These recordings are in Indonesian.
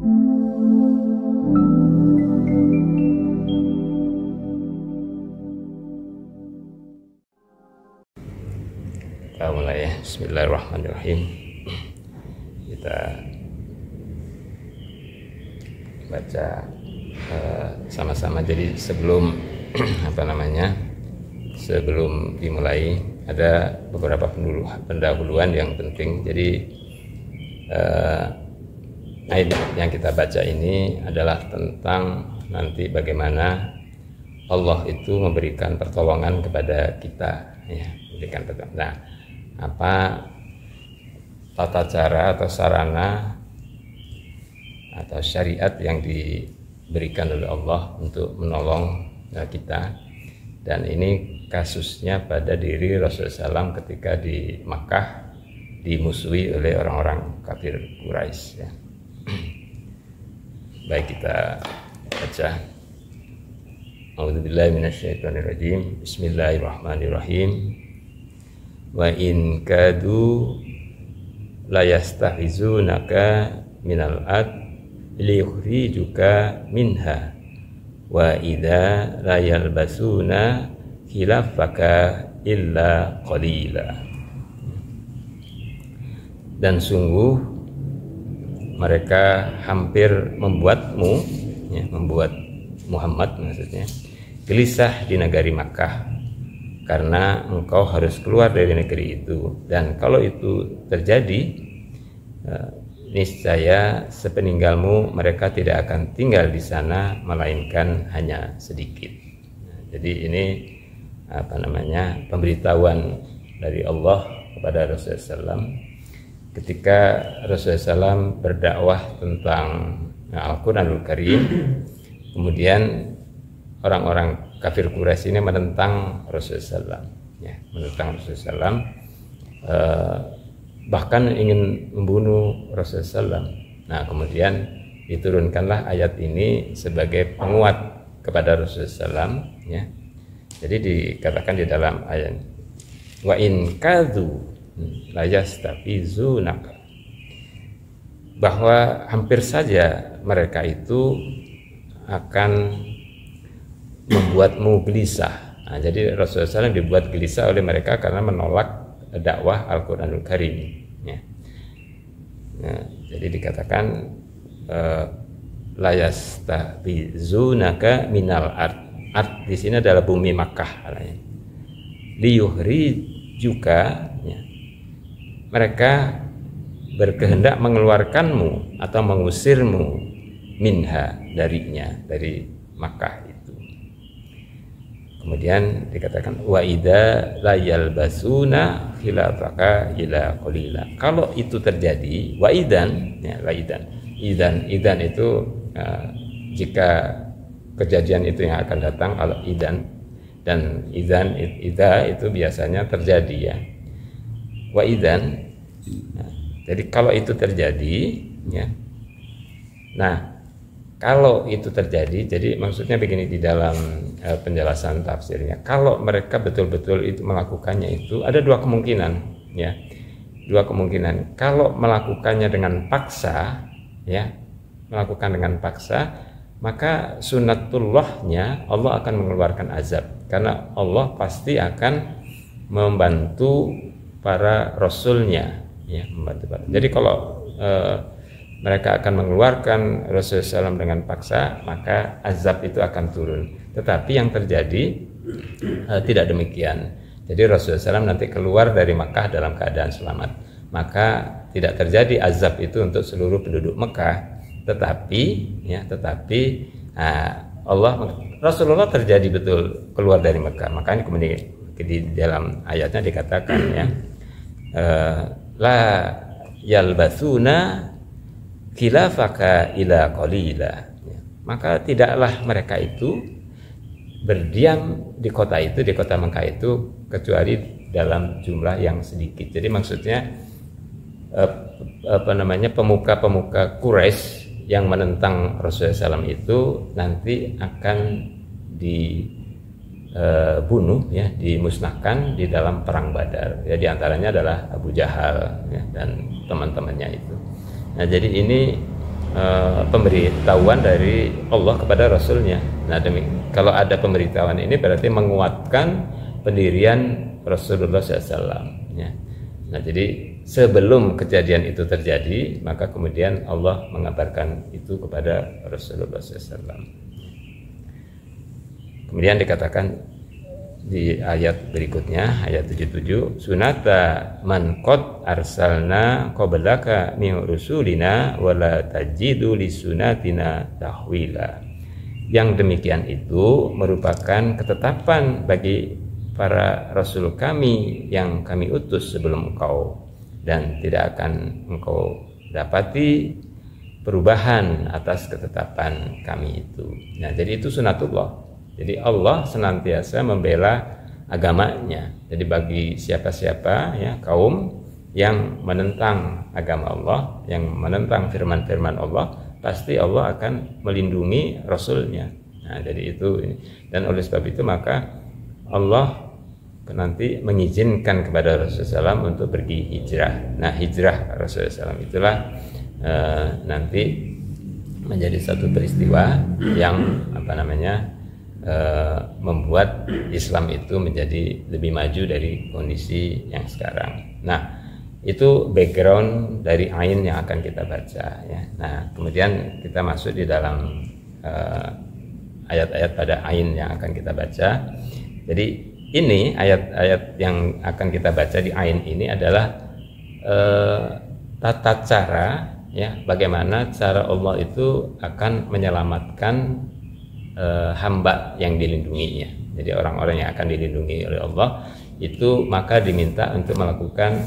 Kita mulai ya. Bismillahirrahmanirrahim. Kita baca sama-sama. Jadi sebelum sebelum dimulai ada beberapa pendahuluan yang penting. Jadi ayat yang kita baca ini adalah tentang nanti bagaimana Allah itu memberikan pertolongan kepada kita, ya, memberikan pertolongan. Nah, apa tata cara atau sarana atau syariat yang diberikan oleh Allah untuk menolong kita. Dan ini kasusnya pada diri Rasulullah SAW ketika di Makkah dimusuhi oleh orang-orang kafir Quraisy, ya. Baik, kita baca. A'udzubillahi minasyaitonirrajim. Bismillahirrahmanirrahim. Wa in kadu la yastahizunaka minal ad liyukhrijuka minha wa idza la yalbasuna khilafaka illa qalila. Dan sungguh mereka hampir membuatmu, ya, membuat Muhammad maksudnya, gelisah di negeri Makkah karena engkau harus keluar dari negeri itu. Dan kalau itu terjadi, niscaya sepeninggalmu mereka tidak akan tinggal di sana melainkan hanya sedikit. Jadi ini pemberitahuan dari Allah kepada Rasulullah SAW ketika Rasulullah SAW berdakwah tentang Al-Quranul Karim. Kemudian orang-orang kafir Quraisy ini menentang Rasulullah SAW, ya, menentang Rasulullah SAW, bahkan ingin membunuh Rasulullah SAW. Nah, kemudian diturunkanlah ayat ini sebagai penguat kepada Rasulullah SAW, ya. Jadi dikatakan di dalam ayat, wa in kadzu la yastafizunaka, bahwa hampir saja mereka itu akan membuatmu gelisah. Nah, jadi Rasulullah SAW dibuat gelisah oleh mereka karena menolak dakwah Al-Quranul Karim, ya. Nah, jadi dikatakan la yastafizunaka minal ard di sini adalah bumi Makkah. Liyukhrijuka, ya, mereka berkehendak mengeluarkanmu atau mengusirmu minha, darinya, dari Makkah itu. Kemudian dikatakan wa idza la yalbasuna khilafaka ila qalila. Kalau itu terjadi, wa idan, ya, la idan itu jika kejadian itu yang akan datang, kalau idan, dan idza itu biasanya terjadi, ya. Wa idan, nah, jadi kalau itu terjadi, ya. Nah, kalau itu terjadi, jadi maksudnya begini di dalam penjelasan tafsirnya, kalau mereka betul-betul itu melakukannya, itu ada dua kemungkinan, ya. Dua kemungkinan. Kalau melakukannya dengan paksa, ya, melakukan dengan paksa, maka sunatullahnya Allah akan mengeluarkan azab, karena Allah pasti akan membantu para rasulnya, ya, membantu. Jadi kalau mereka akan mengeluarkan Rasulullah SAW dengan paksa, maka azab itu akan turun. Tetapi yang terjadi tidak demikian. Jadi Rasulullah SAW nanti keluar dari Makkah dalam keadaan selamat. Maka tidak terjadi azab itu untuk seluruh penduduk Makkah. Tetapi Rasulullah terjadi betul keluar dari Makkah. Makanya kemudian di dalam ayatnya dikatakan, ya, la yalbasuna khilafaka ila qalila, ya. Maka tidaklah mereka itu berdiam di kota itu, di kota Makkah itu, kecuali dalam jumlah yang sedikit. Jadi maksudnya pemuka-pemuka Quraisy yang menentang Rasulullah SAW itu nanti akan dibunuh, ya, dimusnahkan di dalam perang Badar. Ya, di antaranya adalah Abu Jahal, ya, dan teman-temannya itu. Nah, jadi ini pemberitahuan dari Allah kepada Rasulnya. Nah, kalau ada pemberitahuan ini berarti menguatkan pendirian Rasulullah SAW. Ya. Nah, jadi sebelum kejadian itu terjadi, maka kemudian Allah mengabarkan itu kepada Rasulullah SAW. Kemudian dikatakan di ayat berikutnya, ayat 77, sunata man qad arsalna qablaka min rusulina wala tajidu lisunatina tahwila. Yang demikian itu merupakan ketetapan bagi para rasul kami yang kami utus sebelum engkau, dan tidak akan engkau dapati perubahan atas ketetapan kami itu. Nah, jadi itu sunatullah. Jadi Allah senantiasa membela agamanya. Jadi bagi siapa-siapa ya kaum yang menentang agama Allah, yang menentang firman-firman Allah, pasti Allah akan melindungi Rasulnya. Nah, jadi itu. Dan oleh sebab itu maka Allah nanti mengizinkan kepada Rasulullah SAW untuk pergi hijrah. Nah, hijrah Rasulullah SAW itulah nanti menjadi satu peristiwa yang membuat Islam itu menjadi lebih maju dari kondisi yang sekarang. Nah, itu background dari ain yang akan kita baca ya. Nah, kemudian kita masuk di dalam ayat-ayat pada ain yang akan kita baca. Jadi ini ayat-ayat yang akan kita baca di ain ini adalah tata cara ya, bagaimana cara Allah itu akan menyelamatkan hamba yang dilindunginya. Jadi orang-orang yang akan dilindungi oleh Allah itu maka diminta untuk melakukan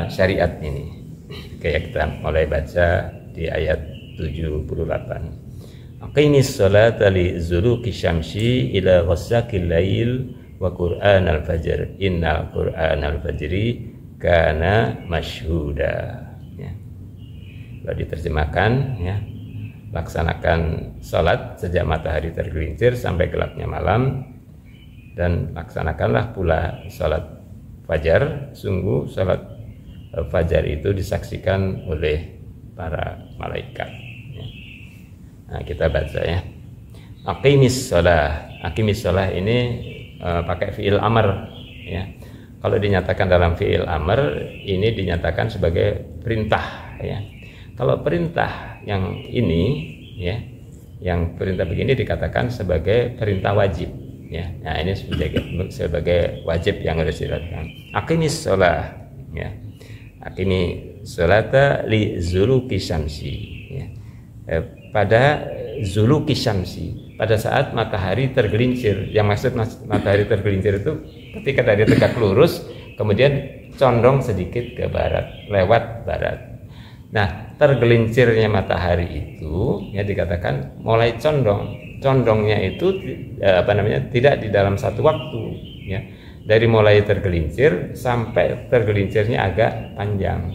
syariat ini. Kayak kita mulai baca di ayat 78. Aqimis sholata li zuluki syamsi ila ghasaqil lail wa qur'anal fajr innal qur'anal fajri kana masyhuda. Ya. Lalu diterjemahkan ya. Laksanakan sholat sejak matahari tergelincir sampai gelapnya malam, dan laksanakanlah pula sholat fajar. Sungguh sholat fajar itu disaksikan oleh para malaikat ya. Nah, kita baca ya. Aqimis sholah. Aqimis sholah ini pakai fi'il amr ya. Kalau dinyatakan dalam fi'il amr ini dinyatakan sebagai perintah ya. Kalau perintah yang ini ya, yang perintah begini dikatakan sebagai perintah wajib ya. Nah, ini sebagai wajib yang harus dilakukan. Aqimis shalah ya. Aqimi sholata li zuluki syamsi ya. Pada zuluki syamsi, pada saat matahari tergelincir. Yang maksud matahari tergelincir itu ketika dari tegak lurus kemudian condong sedikit ke barat, lewat barat. Nah, tergelincirnya matahari itu ya dikatakan mulai condong. Condongnya itu tidak di dalam satu waktu ya. Dari mulai tergelincir sampai tergelincirnya agak panjang.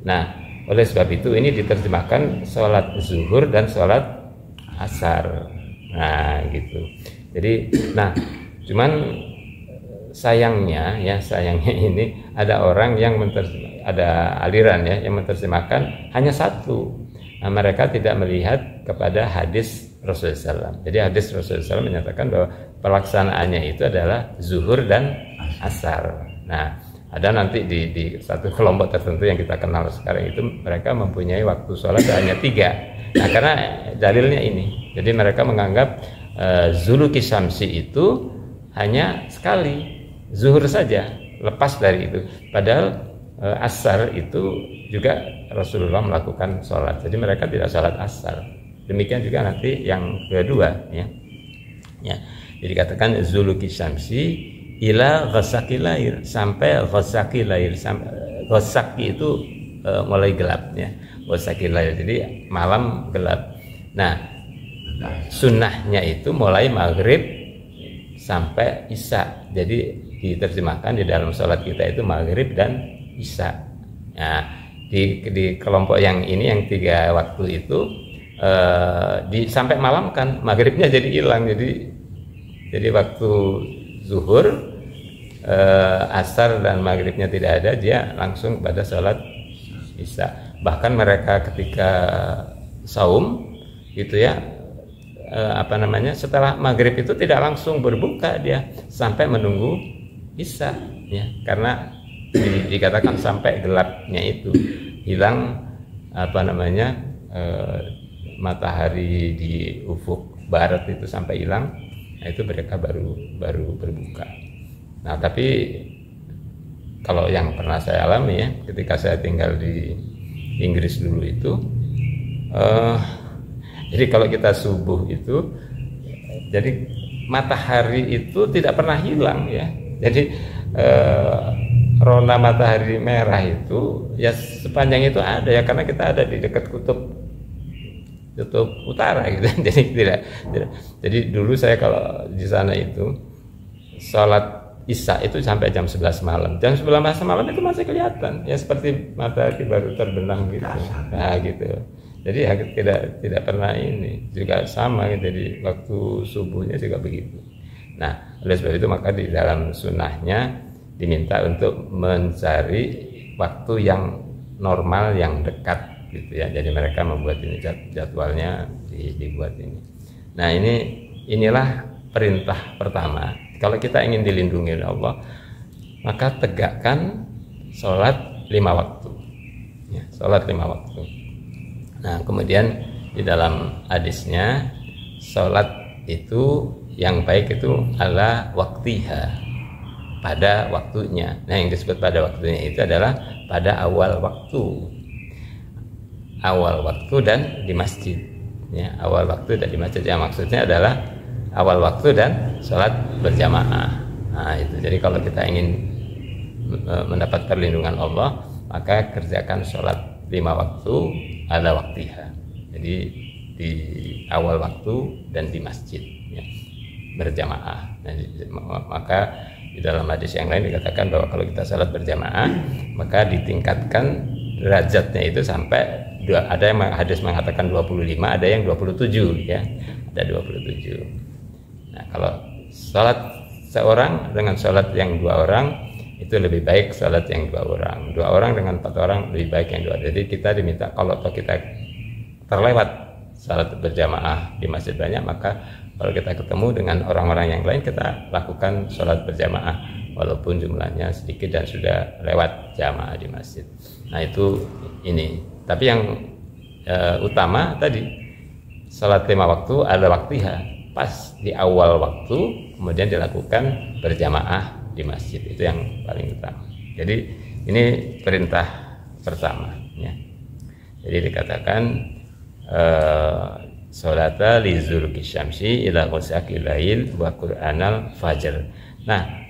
Nah, oleh sebab itu ini diterjemahkan sholat zuhur dan sholat asar. Nah, gitu. Jadi, cuman sayangnya ini ada orang yang ada aliran ya yang menerjemahkan hanya satu. Nah, mereka tidak melihat kepada hadis Rasulullah SAW. Jadi hadis Rasulullah SAW menyatakan bahwa pelaksanaannya itu adalah zuhur dan asar. Nah, ada nanti di satu kelompok tertentu yang kita kenal sekarang itu mereka mempunyai waktu sholat hanya 3. Nah, karena dalilnya ini. Jadi mereka menganggap zuluki syamsi itu hanya sekali, zuhur saja, lepas dari itu. Padahal asar itu juga Rasulullah melakukan sholat. Jadi mereka tidak sholat asar. Demikian juga nanti yang kedua ya. Jadi katakan zuluki syamsi ila ghasaqil lail, sampai ghasaqil lail. Ghasaqi itu mulai gelap ya. Ghasaqil lail, jadi malam gelap. Nah, sunnahnya itu mulai maghrib sampai isya. Jadi diterjemahkan di dalam sholat kita itu maghrib dan isya. Nah, di kelompok yang ini yang 3 waktu itu sampai malam kan maghribnya jadi hilang. Jadi waktu zuhur, asar dan maghribnya tidak ada, dia langsung pada sholat isya. bahkan mereka ketika saum gitu ya, setelah maghrib itu tidak langsung berbuka dia sampai menunggu isya ya, karena dikatakan sampai gelapnya itu hilang matahari di ufuk barat itu sampai hilang, nah itu mereka baru berbuka. Nah tapi kalau yang pernah saya alami ya, ketika saya tinggal di Inggris dulu itu, jadi kalau kita subuh itu, jadi matahari itu tidak pernah hilang ya. Jadi rona matahari merah itu ya sepanjang itu ada ya, karena kita ada di dekat kutub utara gitu. Jadi tidak. Jadi dulu saya kalau di sana itu sholat isya itu sampai jam 11 malam. Jam 11 malam itu masih kelihatan ya, seperti matahari baru terbenam gitu. Nah gitu. Jadi tidak pernah ini, juga sama gitu, jadi waktu subuhnya juga begitu. Nah oleh sebab itu maka di dalam sunnahnya diminta untuk mencari waktu yang normal, yang dekat gitu ya. Jadi mereka membuat ini jadwalnya dibuat ini. Nah inilah perintah pertama. Kalau kita ingin dilindungi oleh Allah, maka tegakkan sholat 5 waktu ya, sholat 5 waktu. Nah kemudian di dalam hadisnya, sholat itu yang baik itu ala waktiha, pada waktunya. Nah yang disebut pada waktunya itu adalah pada awal waktu dan di masjid ya, awal waktu dan di masjid. Yang maksudnya adalah awal waktu dan sholat berjamaah. Nah itu, jadi kalau kita ingin mendapat perlindungan Allah, maka kerjakan sholat 5 waktu ala waktiha, jadi di awal waktu dan di masjid ya, berjamaah. Nah, maka di dalam hadis yang lain dikatakan bahwa kalau kita sholat berjamaah maka ditingkatkan derajatnya itu sampai ada yang hadis mengatakan 25, ada yang 27 ya, ada 27. Nah kalau sholat seorang dengan sholat yang 2 orang itu lebih baik sholat yang 2 orang. 2 orang dengan 4 orang lebih baik yang 2. Jadi kita diminta kalau kita terlewat sholat berjamaah di masjid banyak, maka kalau kita ketemu dengan orang-orang yang lain, kita lakukan sholat berjamaah walaupun jumlahnya sedikit dan sudah lewat jamaah di masjid. Nah itu ini. Tapi yang utama tadi sholat 5 waktu ada waktiha, pas di awal waktu, kemudian dilakukan berjamaah di masjid, itu yang paling utama. Jadi ini perintah pertama ya. Jadi dikatakan sholata li zuluki syamsi ila ghasaqil lail wa qur'anal fajr. Nah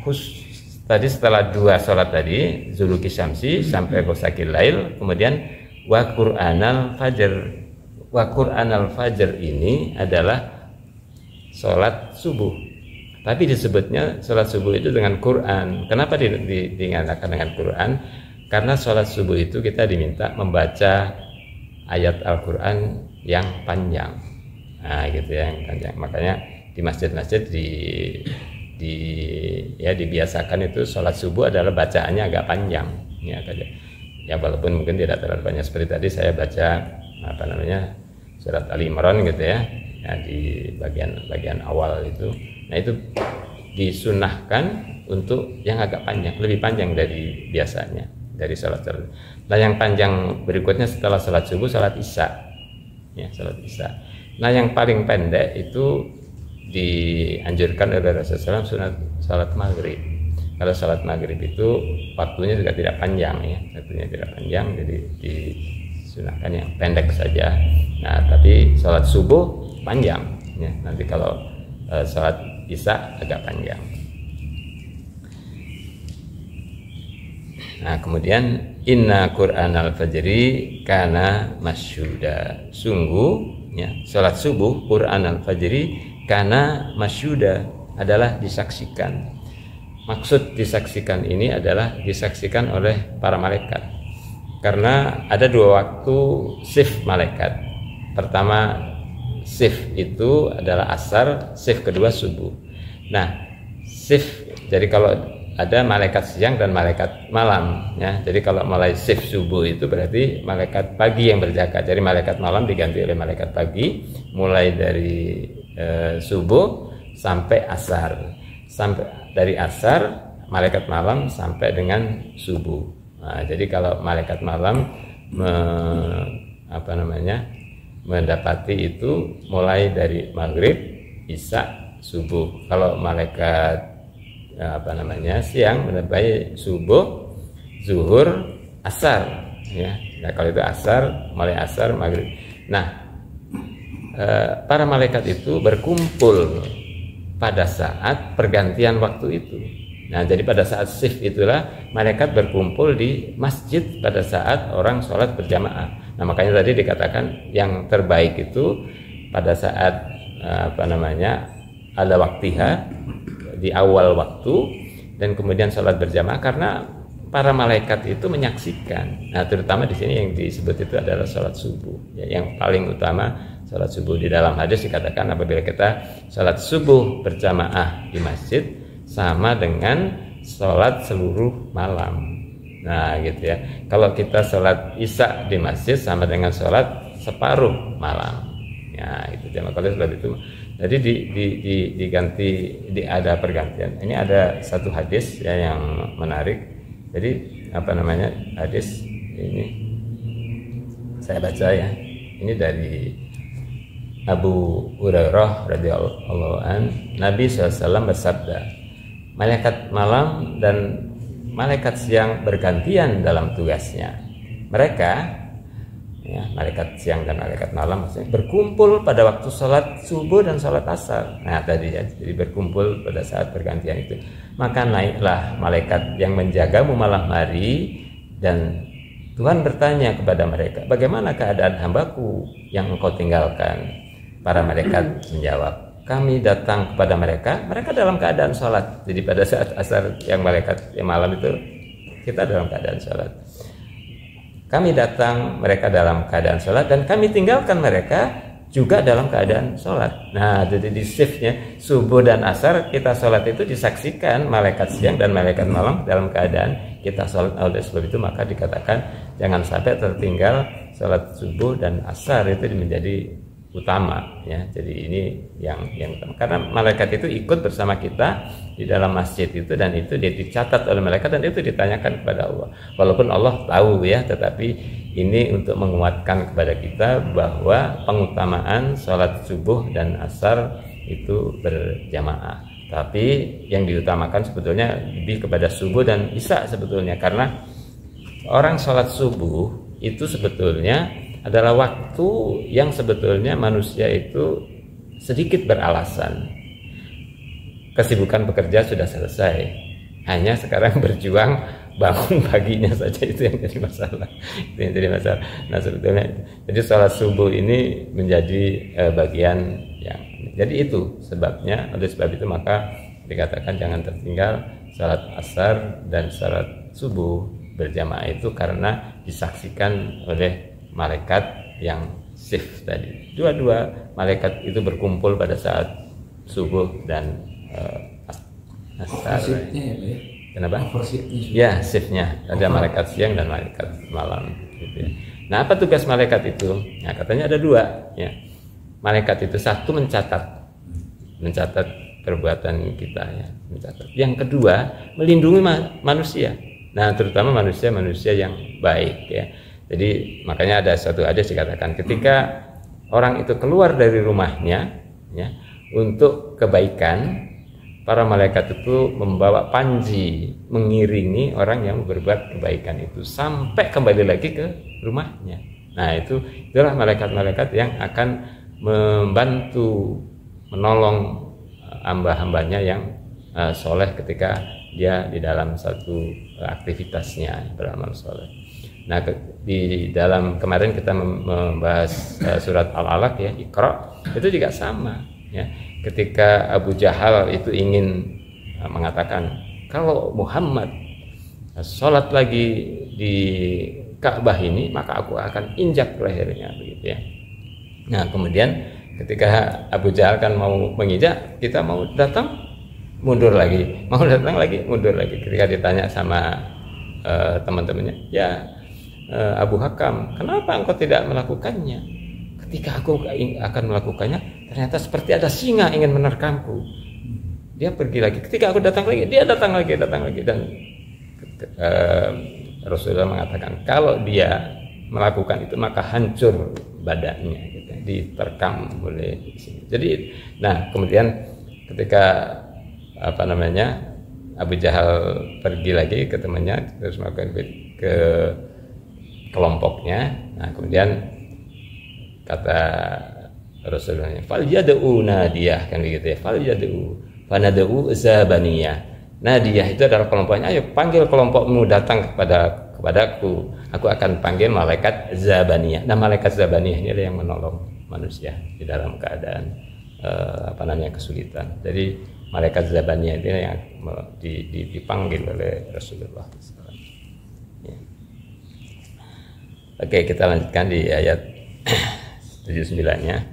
tadi setelah 2 sholat tadi, zuluki syamsi sampai ghasaqil lail, kemudian wa qur'anal fajr. Wa qur'anal fajr ini adalah sholat subuh. Tapi disebutnya sholat subuh itu dengan Quran. Kenapa dinyatakan dengan Quran? Karena sholat subuh itu kita diminta membaca ayat Al-Quran yang panjang. Nah gitu ya, yang panjang. Makanya di masjid-masjid dibiasakan itu sholat subuh adalah bacaannya agak panjang. Ya walaupun mungkin tidak terlalu banyak, seperti tadi saya baca surat Ali Imran gitu ya, di bagian awal itu. Nah itu disunahkan untuk yang agak panjang, lebih panjang dari biasanya, dari sholat. Nah yang panjang berikutnya setelah sholat subuh, sholat isya ya, sholat isya. Nah yang paling pendek itu dianjurkan oleh Rasulullah SAW sholat maghrib. Kalau sholat maghrib itu waktunya juga tidak panjang ya, waktunya tidak panjang, jadi disunahkan yang pendek saja. Nah tapi sholat subuh panjang ya, nanti kalau sholat isya agak panjang. Nah kemudian inna qur'anal fajri kana masyhuda, sungguh ya sholat subuh qur'anal fajri kana masyhuda adalah disaksikan. Maksud disaksikan ini adalah disaksikan oleh para malaikat, karena ada 2 waktu shift malaikat. Pertama shift itu adalah asar, shift kedua subuh. Nah shift, jadi kalau ada malaikat siang dan malaikat malam ya. Jadi kalau mulai shift subuh itu berarti malaikat pagi yang berjaga. Jadi malaikat malam diganti oleh malaikat pagi mulai dari subuh sampai asar. Sampai dari asar malaikat malam sampai dengan subuh. Nah, jadi kalau malaikat malam mendapati itu mulai dari maghrib, isya, subuh. Kalau malaikat siang mendapati subuh, zuhur, asar ya. Nah, kalau itu asar, mulai asar, maghrib. Nah, para malaikat itu berkumpul pada saat pergantian waktu itu. Nah, jadi pada saat shift itulah malaikat berkumpul di masjid pada saat orang sholat berjamaah. Nah, makanya tadi dikatakan yang terbaik itu pada saat ada waktiha, di awal waktu, dan kemudian sholat berjamaah, karena para malaikat itu menyaksikan. Nah, terutama di sini yang disebut itu adalah sholat subuh ya, yang paling utama sholat subuh. Di dalam hadis dikatakan apabila kita sholat subuh berjamaah di masjid sama dengan sholat seluruh malam. Nah gitu ya, kalau kita sholat isya di masjid sama dengan sholat separuh malam ya, itu jamaah. Kalau sebab itu jadi diganti, ada pergantian. Ini ada satu hadis ya yang menarik. Jadi hadis ini saya baca ya. Ini dari Abu Hurairah radhiyallahu an, Nabi SAW bersabda, malaikat malam dan malaikat siang bergantian dalam tugasnya. Mereka ya, malaikat siang dan malaikat malam maksudnya berkumpul pada waktu sholat subuh dan sholat asar. Nah tadi ya, jadi berkumpul pada saat pergantian itu. Maka naiklah malaikat yang menjagamu malam hari, dan Tuhan bertanya kepada mereka, bagaimana keadaan hambaku yang engkau tinggalkan? Para malaikat menjawab, kami datang kepada mereka dalam keadaan sholat. Jadi pada saat asar yang malaikat yang malam itu kita dalam keadaan sholat. Kami datang, mereka dalam keadaan sholat, dan kami tinggalkan mereka juga dalam keadaan sholat. Nah, jadi di shiftnya subuh dan asar kita sholat itu disaksikan malaikat siang dan malaikat malam dalam keadaan kita sholat. Oleh sebab itu maka dikatakan jangan sampai tertinggal sholat subuh dan asar, itu menjadi utama ya. Jadi ini yang utama, karena malaikat itu ikut bersama kita di dalam masjid itu, dan itu dia dicatat oleh malaikat dan itu ditanyakan kepada Allah. Walaupun Allah tahu ya, tetapi ini untuk menguatkan kepada kita bahwa pengutamaan sholat subuh dan asar itu berjamaah. Tapi yang diutamakan sebetulnya lebih kepada subuh dan isya sebetulnya, karena orang sholat subuh itu sebetulnya adalah waktu yang sebetulnya manusia itu sedikit beralasan. Kesibukan bekerja sudah selesai, hanya sekarang berjuang bangun paginya saja, itu yang jadi masalah. Itu yang jadi masalah. Nah sebetulnya jadi sholat subuh ini menjadi bagian yang, jadi itu sebabnya. Oleh sebab itu maka dikatakan jangan tertinggal sholat asar dan sholat subuh berjamaah itu, karena disaksikan oleh malaikat yang shift tadi. Dua-dua malaikat itu berkumpul pada saat subuh dan asar. Ya, kenapa? Ya, shiftnya ada malaikat siang dan malaikat malam gitu ya. Nah, apa tugas malaikat itu? Nah, katanya ada dua ya. Malaikat itu satu mencatat perbuatan kita ya, mencatat. Yang kedua melindungi manusia. Nah, terutama manusia yang baik ya. Jadi makanya ada suatu hadis dikatakan ketika orang itu keluar dari rumahnya ya, untuk kebaikan, para malaikat itu membawa panji mengiringi orang yang berbuat kebaikan itu sampai kembali lagi ke rumahnya. Nah itulah malaikat-malaikat yang akan membantu menolong hamba-hambanya yang soleh ketika dia di dalam satu aktivitasnya beramal soleh. Nah di dalam kemarin kita membahas surat Al-Alaq ya, Iqra, itu juga sama ya. Ketika Abu Jahal itu ingin mengatakan kalau Muhammad sholat lagi di Ka'bah ini maka aku akan injak lehernya begitu ya. Nah kemudian ketika Abu Jahal kan mau menginjak, kita mau datang mundur lagi, mau datang lagi, mundur lagi. Ketika ditanya sama teman-temannya, ya Abu Hakam, kenapa engkau tidak melakukannya? Ketika aku akan melakukannya, ternyata seperti ada singa ingin menerkamku. Dia pergi lagi. Ketika aku datang lagi, dia datang lagi. Dan Rasulullah mengatakan, kalau dia melakukan itu maka hancur badannya, gitu, diterkam oleh sini. Jadi, nah kemudian ketika Abu Jahal pergi lagi ke temannya, terus melakukan ke kelompoknya. Nah kemudian kata Rasulullah, fal yad'u nadiyah, kan begitu ya, fal yad'u fanad'u zabaniyah. Nadiyah itu adalah kelompoknya, ayo panggil kelompokmu datang kepadaku, aku akan panggil malaikat zabaniyah. Nah malaikat zabaniyah ini adalah yang menolong manusia di dalam keadaan kesulitan. Jadi malaikat zabaniyah ini yang dipanggil oleh Rasulullah SAW. Ya. Oke, kita lanjutkan di ayat 79-nya.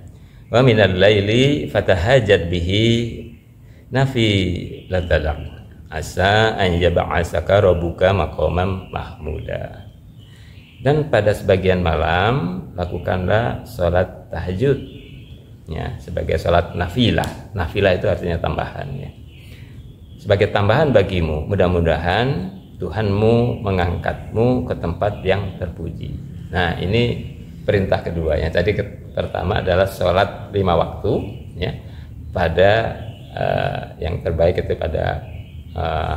Wa minal laili fatahajjat bihi nafilatalak asa an yab'asaka rabbuka maqaman mahmuda. Dan pada sebagian malam lakukanlah salat tahajud, ya, sebagai salat nafilah. Nafilah itu artinya tambahan, ya. Sebagai tambahan bagimu, mudah-mudahan Tuhanmu mengangkatmu ke tempat yang terpuji. Nah, ini perintah keduanya. Tadi pertama adalah sholat 5 waktu, ya, pada yang terbaik itu pada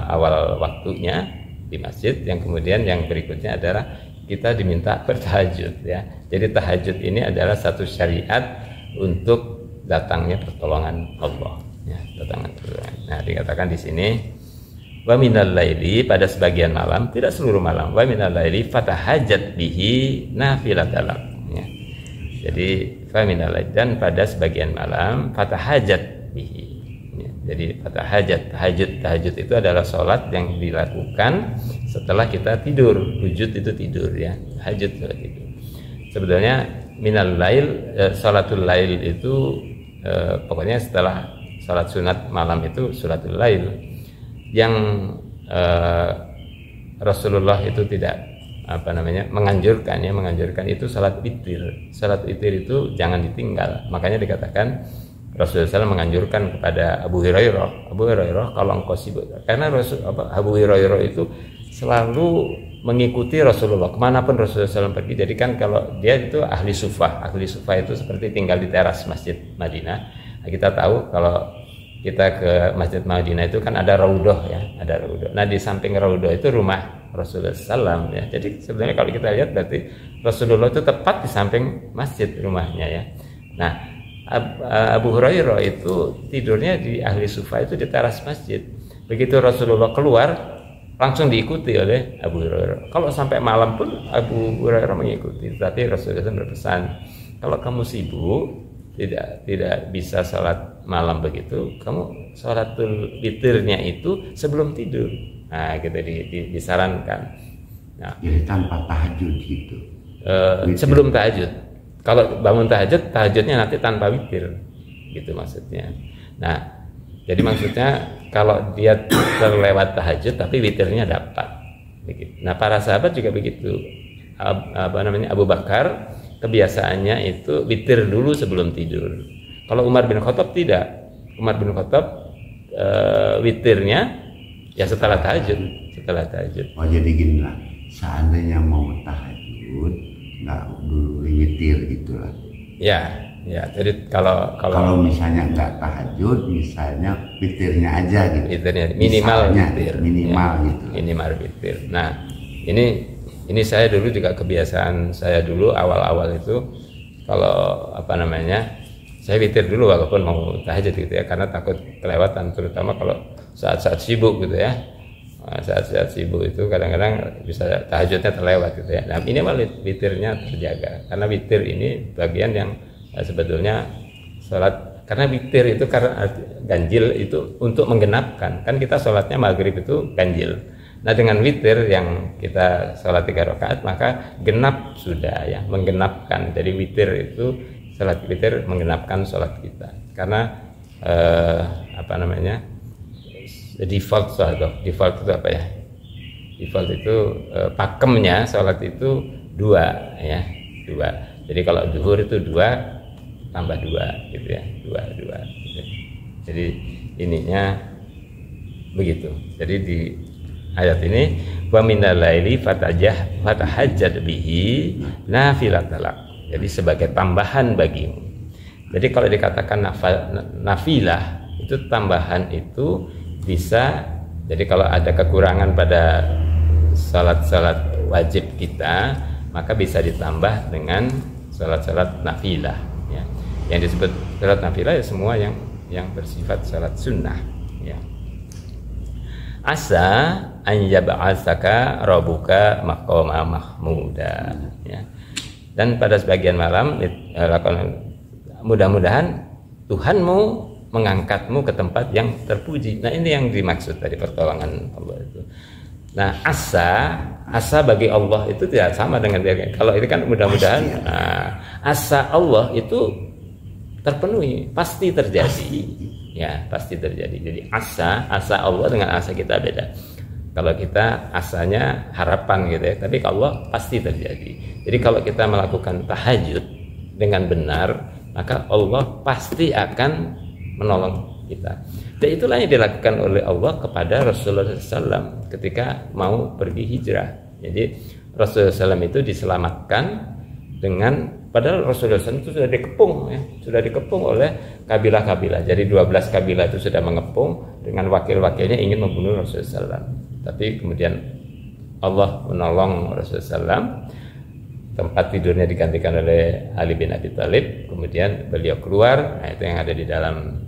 awal waktunya di masjid. Yang kemudian yang berikutnya adalah kita diminta bertahajud, ya. Jadi tahajud ini adalah satu syariat untuk datangnya pertolongan Allah, ya, datangnya pertolongan. Nah, dikatakan di sini wa minal laili, pada sebagian malam, tidak seluruh malam. Wa minal laili fatahajjat bihi nafilatalak, ya. Jadi fa minal laili, dan pada sebagian malam fatahajjat bihi, ya. Jadi tahajud itu adalah sholat yang dilakukan setelah kita tidur. Wujud itu tidur, ya. Tahajud sholat tidur. Sebetulnya minal lail, sholatul lail itu pokoknya setelah sholat sunat malam itu sholatul lail. Yang Rasulullah itu tidak menganjurkan itu salat witir. Salat witir itu jangan ditinggal. Makanya dikatakan Rasulullah SAW menganjurkan kepada Abu Hurairah, kalau engkau sibuk, karena Abu Hurairah itu selalu mengikuti Rasulullah kemanapun Rasulullah SAW pergi. Jadi kan kalau dia itu ahli sufah itu seperti tinggal di teras Masjid Madinah. Nah, kita tahu kalau kita ke Masjid Madinah itu kan ada raudhah, ya, ada raudhah. Nah di samping raudhah itu rumah Rasulullah SAW, ya. Jadi sebenarnya kalau kita lihat berarti Rasulullah itu tepat di samping masjid rumahnya, ya. Nah Abu Hurairah itu tidurnya di ahli sufah itu di teras masjid. Begitu Rasulullah keluar langsung diikuti oleh Abu Hurairah. Kalau sampai malam pun Abu Hurairah mengikuti. Tapi Rasulullah berpesan, kalau kamu sibuk tidak bisa sholat malam begitu, kamu sholatul witirnya itu sebelum tidur. Nah, gitu disarankan. Nah, jadi tanpa tahajud gitu. Sebelum tahajud. Kalau bangun tahajudnya nanti tanpa witir, gitu maksudnya. Nah, jadi maksudnya kalau dia terlewat tahajud tapi witirnya dapat. Begitu. Nah, para sahabat juga begitu. Abu Bakar kebiasaannya itu witir dulu sebelum tidur. Kalau Umar bin Khattab tidak. Umar bin Khattab witirnya ya setelah tahajud. Oh, jadi gini lah, seandainya mau tahajud nggak dulu witir gitulah. Ya. Jadi kalau misalnya nggak tahajud, misalnya witirnya aja gitu. Witirnya minimal witir. Minimal ya, gitu. Minimal witir. Nah, ini saya dulu juga kebiasaan saya dulu awal-awal itu kalau saya witir dulu walaupun mau tahajud gitu ya, karena takut kelewatan, terutama kalau saat-saat sibuk gitu ya. Saat-saat sibuk itu kadang-kadang bisa tahajudnya terlewat gitu ya. Nah, ini malah witirnya terjaga, karena witir ini bagian yang sebetulnya sholat, karena witir itu karena ganjil itu untuk menggenapkan, kan kita sholatnya maghrib itu ganjil. Nah, dengan witir yang kita sholat 3 rakaat maka genap sudah, ya, menggenapkan. Jadi witir itu, sholat witir menggenapkan sholat kita, karena default default itu apa ya? Default itu pakemnya sholat itu 2 ya, 2. Jadi kalau zuhur itu 2 tambah 2 gitu ya, 2 gitu. Jadi ininya begitu. Jadi di ayat ini wa minal laili fatahajjad bihi nafilatalak. Jadi sebagai tambahan bagimu. Jadi kalau dikatakan nafilah itu tambahan itu bisa, jadi kalau ada kekurangan pada salat-salat wajib kita, maka bisa ditambah dengan salat-salat nafilah ya. Yang disebut salat nafilah ya semua yang bersifat salat sunnah ya. Asa an yab'atsaka rabbuka maqama mahmuda ya. Dan pada sebagian malam mudah-mudahan Tuhanmu mengangkatmu ke tempat yang terpuji. Nah ini yang dimaksud dari pertolongan Allah itu. Nah asa bagi Allah itu tidak sama dengan dia. Kalau ini kan mudah-mudahan asa Allah itu terpenuhi, pasti terjadi ya, pasti terjadi. Jadi asa Allah dengan asa kita beda. Kalau kita asanya harapan gitu ya, tapi kalau Allah pasti terjadi. Jadi kalau kita melakukan tahajud dengan benar, maka Allah pasti akan menolong kita. Dan itulah yang dilakukan oleh Allah kepada Rasulullah SAW ketika mau pergi hijrah. Jadi Rasulullah SAW itu diselamatkan dengan, padahal Rasulullah SAW itu sudah dikepung ya, sudah dikepung oleh kabilah-kabilah. Jadi 12 kabilah itu sudah mengepung dengan wakil-wakilnya ingin membunuh Rasulullah SAW. Tapi kemudian Allah menolong Rasulullah SAW. Tempat tidurnya digantikan oleh Ali bin Abi Thalib. Kemudian beliau keluar. Nah, itu yang ada di dalam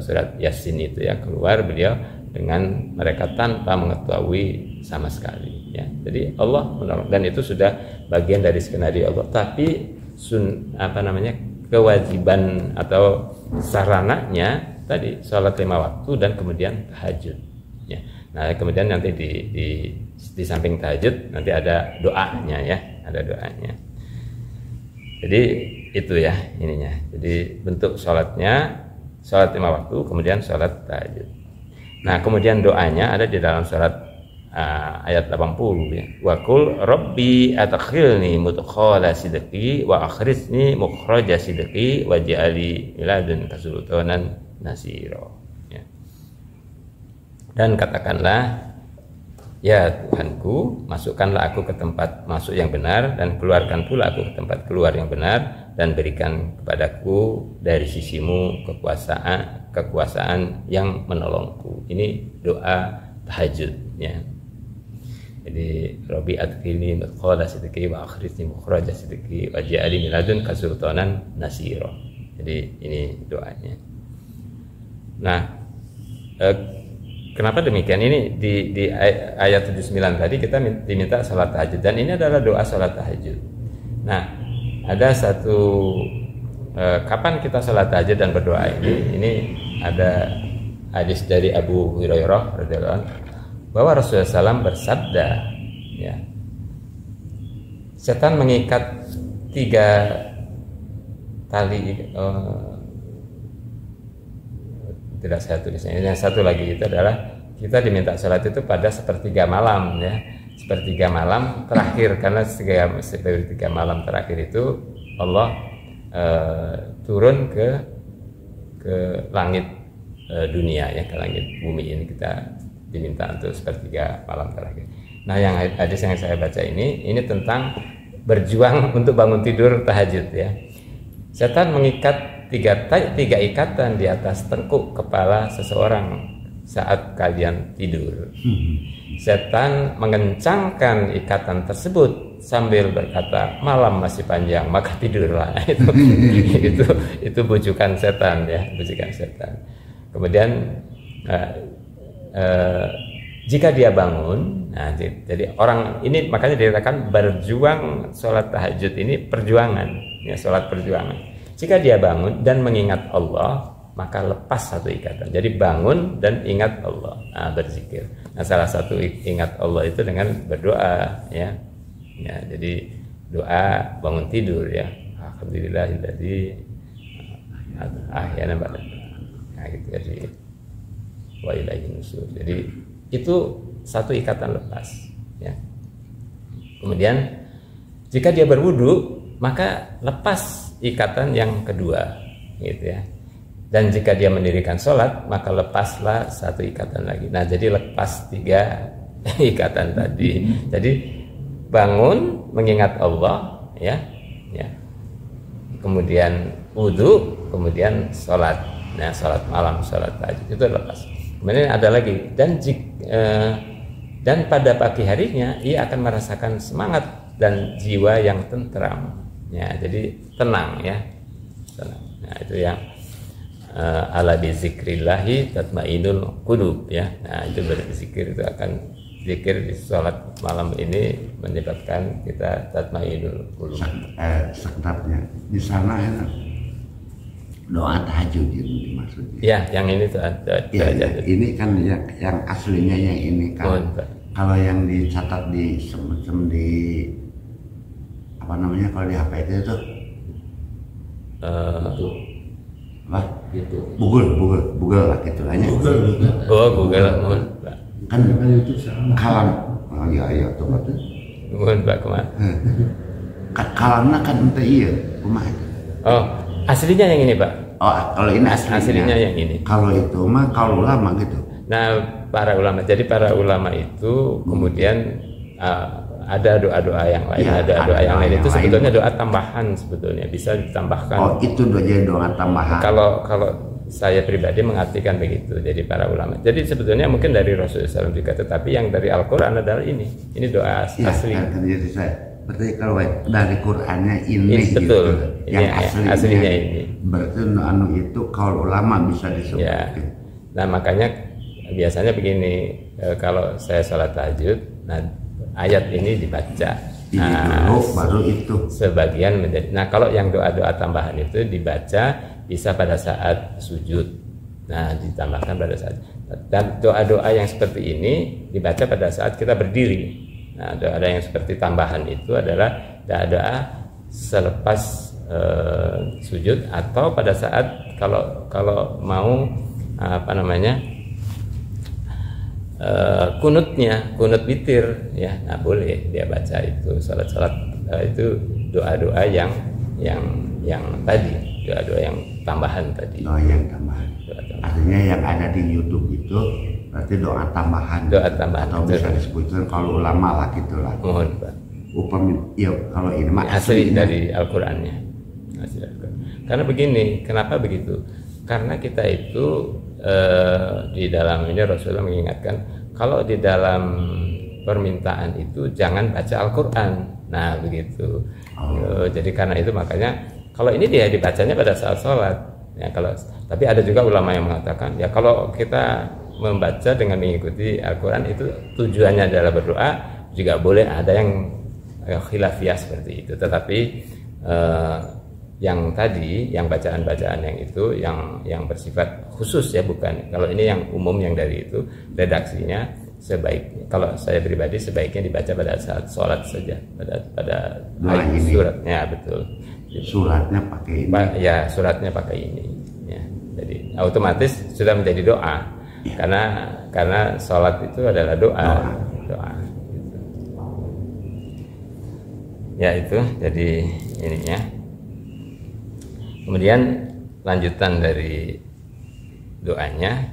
surat Yasin itu ya, keluar beliau dengan mereka tanpa mengetahui sama sekali ya. Jadi Allah menolong, dan itu sudah bagian dari skenario Allah. Tapi kewajiban atau sarananya tadi sholat 5 waktu dan kemudian tahajud ya. Nah kemudian nanti di samping tahajud nanti ada doanya ya, ada doanya. Jadi itu ya ininya. Jadi bentuk sholatnya sholat 5 waktu, kemudian sholat tahajud. Nah kemudian doanya ada di dalam sholat ayat 80 ya. Wa qul rabbi adkhilni mudkhala sidqi wa akhrijni mukhraja sidqi waj'alni ladunka sultanan nasira ya. Dan katakanlah, ya Tuhanku, masukkanlah aku ke tempat masuk yang benar, dan keluarkan pula aku ke tempat keluar yang benar, dan berikan kepadaku dari sisimu kekuasaan yang menolongku. Ini doa tahajud ya. Jadi Rabbi adkhilni mudkhala sidqi wa akhrijni mukhraja sidqi waj'alni min ladunka sultanan nasira. Jadi ini doanya. Nah, kenapa demikian? Ini di ayat 79 tadi kita diminta salat tahajud, dan ini adalah doa salat tahajud. Nah, ada satu kapan kita salat tahajud dan berdoa ini ada hadis dari Abu Hurairah radhiyallahu anhu bahwa Rasulullah SAW bersabda ya, setan mengikat 3 tali tidak saya tulisnya. Yang satu lagi itu adalah kita diminta sholat itu pada sepertiga malam ya, sepertiga malam terakhir, karena sepertiga malam terakhir itu Allah turun ke langit dunia ya, ke langit bumi ini kita diminta untuk sepertiga malam terakhir. Nah yang hadis yang saya baca ini tentang berjuang untuk bangun tidur tahajud ya. Setan mengikat 3 ikatan di atas tengkuk kepala seseorang saat kalian tidur. Setan mengencangkan ikatan tersebut sambil berkata, malam masih panjang maka tidurlah. itu bujukan setan ya, bujukan setan. Kemudian jika dia bangun, nah, jadi orang ini makanya dikatakan berjuang sholat tahajud ini perjuangan ya, sholat perjuangan. Jika dia bangun dan mengingat Allah, maka lepas satu ikatan. Jadi bangun dan ingat Allah, nah, berzikir. Nah salah satu ingat Allah itu dengan berdoa ya. Ya jadi doa bangun tidur ya. Alhamdulillahilladzi ahyana ba'da. Nah gitu jadi wa ilaihin nusyur. Jadi itu satu ikatan lepas, ya. Kemudian jika dia berwudu, maka lepas ikatan yang kedua, gitu ya. Dan jika dia mendirikan sholat, maka lepaslah satu ikatan lagi. Nah, jadi lepas 3 ikatan tadi. Jadi bangun mengingat Allah, ya, ya. Kemudian wudu, kemudian sholat. Nah, sholat malam, sholat tahajud itu lepas. Kemudian ada lagi, dan pada pagi harinya ia akan merasakan semangat dan jiwa yang tentram. Ya, jadi tenang, ya, tenang. Nah, itu yang ala bizikrillahi tatmainul qulub, ya. Nah, itu berzikir itu akan zikir di sholat malam ini menyebabkan kita tatmainul qulub. Sekedapnya di sana enak. Doa tahajud itu maksudnya. Ya, yang ini tuh ya, ini kan yang aslinya yang ini kan. Kalau yang dicatat di semacam di apa namanya kalau di HP itu apa? Gitu. Google lah gitu aja. Google. Kan itu kalam. Oh iya tuh betul. Pak kemana? Kalamnya kan ente iya rumah itu. Oh, aslinya yang ini, Pak. Oh, kalau ini aslinya yang ini. Kalau itu mah kalau ulama gitu. Nah, para ulama. Jadi para ulama itu kemudian ada doa-doa yang lain, ya, ada doa yang lain itu sebetulnya lain. Doa tambahan sebetulnya bisa ditambahkan. Oh, itu jadi doa tambahan. Kalau saya pribadi mengartikan begitu. Jadi para ulama. Jadi sebetulnya mungkin dari Rasulullah SAW juga, tetapi yang dari Al-Qur'an adalah ini. Ini doa asli. Ya, jadi saya berarti kalau dari Qur'annya ini betul. Gitu. Yang aslinya ini. Berarti anu itu kalau ulama bisa disebut. Ya. Nah, makanya biasanya begini, kalau saya sholat tahajud, nah ayat ini dibaca. Ini dulu baru itu. Sebagian menjadi. Nah, kalau yang doa-doa tambahan itu dibaca bisa pada saat sujud. Nah, ditambahkan pada saat. Dan doa-doa yang seperti ini dibaca pada saat kita berdiri. Nah, doa-doa yang seperti tambahan itu adalah doa-doa selepas sujud atau pada saat kalau mau apa namanya kunut witir, ya. Nah, boleh dia baca itu salat itu doa-doa yang tadi, doa-doa yang tambahan tadi. Doa yang tambahan. Artinya yang ada di YouTube itu berarti doa tambahan. Doa tambahan atau bisa disebutkan kalau ulama lah gitulah. Mohon, Pak. Ya kalau ini mah asli dari Al-Qur'annya. Karena begini, kenapa begitu? Karena kita itu di dalam ini Rasulullah mengingatkan kalau di dalam permintaan itu jangan baca Al-Qur'an. Nah, begitu. Jadi karena itu makanya kalau ini dia dibacanya pada saat sholat. Ya, tapi ada juga ulama yang mengatakan ya kalau kita membaca dengan mengikuti Al-Qur'an itu tujuannya adalah berdoa, juga boleh. Ada yang khilafiyah seperti itu. Tetapi yang tadi, yang bacaan-bacaan yang itu yang bersifat khusus, ya, bukan. Kalau ini yang umum yang dari itu redaksinya kalau saya pribadi sebaiknya dibaca pada saat sholat saja, pada suratnya, betul. Suratnya pakai ini. Ya, suratnya pakai ini. Ya, jadi otomatis sudah menjadi doa, ya. Karena sholat itu adalah doa. Gitu. Ya itu, jadi ininya. Kemudian lanjutan dari doanya,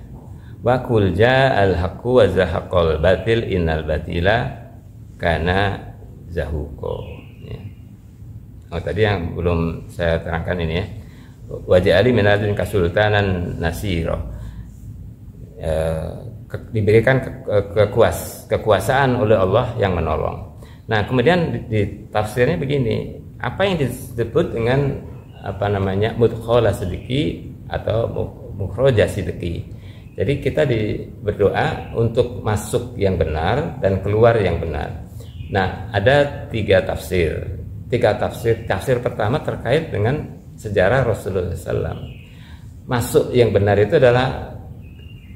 wa qul ja'al haqqu wa zahaqal batil innal batila kana zahuqa. Ya. Oh, tadi yang belum saya terangkan ini, ya. Wa ja'ali min ladun kasultanan nasira. Diberikan kekuasaan oleh Allah yang menolong. Nah, kemudian di tafsirnya begini, apa yang disebut dengan apa namanya mudkhala sidqi atau mukhraja sidqi. Jadi kita berdoa untuk masuk yang benar dan keluar yang benar. Nah, ada tiga tafsir. Tafsir pertama terkait dengan sejarah Rasulullah SAW. Masuk yang benar itu adalah